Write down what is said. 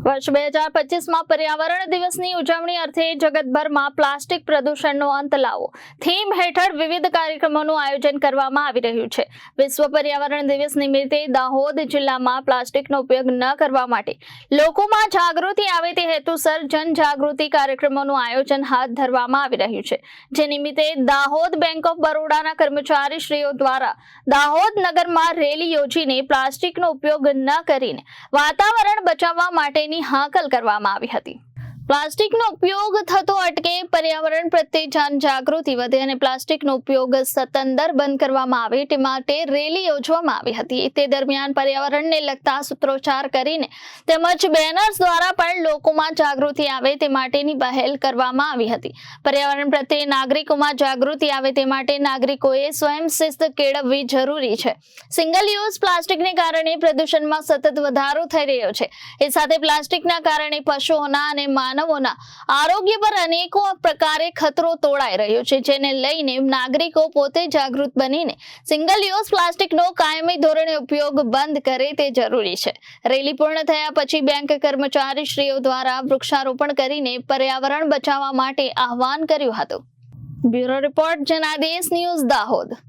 વર્ષ 2025માં પર્યાવરણ દિવસની ઉજવણી અર્થે જગતભરમાં પ્લાસ્ટિક પ્રદૂષણનો અંત લાવો થીમ હેઠળ વિવિધ કાર્યક્રમોનું આયોજન કરવામાં આવી રહ્યું છે। વિશ્વ પર્યાવરણ દિવસ નિમિત્તે દાહોદ જિલ્લામાં પ્લાસ્ટિકનો ઉપયોગ ન કરવા માટે લોકોમાં જાગૃતિ આવે તે હેતુસર જનજાગૃતિ કાર્યક્રમોનું આયોજન હાથ ધરવામાં આવી રહ્યું છે, જે નિમિત્તે દાહોદ બેંક ઓફ બરોડાના કર્મચારીશ્રીઓ દ્વારા દાહોદ નગરમાં રેલી યોજીને પ્લાસ્ટિકનો ઉપયોગ ન કરીને વાતાવરણ બચાવવા માટેની હાકલ કરવામાં આવી હતી। પ્લાસ્ટિકનો ઉપયોગ થતો અટકે, પર્યાવરણ પ્રત્યે જનજાગૃતિ વધે અને પ્લાસ્ટિકનો ઉપયોગ સત્તંદર બંધ કરવામાં આવે તે માટે રેલી યોજવામાં આવી હતી। તે દરમિયાન પર્યાવરણને લગતા સૂત્રોચ્ચાર કરીને તેમજ બેનર્સ દ્વારા પણ લોકોમાં જાગૃતિ આવે તે માટેની પહેલ કરવામાં આવી હતી। પર્યાવરણ પ્રત્યે નાગરિકોમાં જાગૃતિ આવે તે માટે નાગરિકોએ સ્વયં શિસ્ત કેળવવી જરૂરી છે। સિંગલ યુઝ પ્લાસ્ટિકને કારણે પ્રદૂષણમાં સતત વધારો થઈ રહ્યો છે। એ સાથે પ્લાસ્ટિકના કારણે પશુઓના અને માનવોના આરોગ્ય પર અનેકો પ્રકારે ખતરો તોડાઈ રહ્યો છે, જેને લઈને નાગરિકો પોતે જાગૃત બનીને સિંગલ યુઝ પ્લાસ્ટિકનો કાયમી ધોરણે ઉપયોગ બંધ કરે તે જરૂરી છે। રેલી પૂર્ણ થયા પછી બેંક કર્મચારીશ્રીઓ દ્વારા વૃક્ષારોપણ કરીને પર્યાવરણ બચાવવા માટે આહવાન કર્યું હતું। Bureau report Janadesh news Dahod.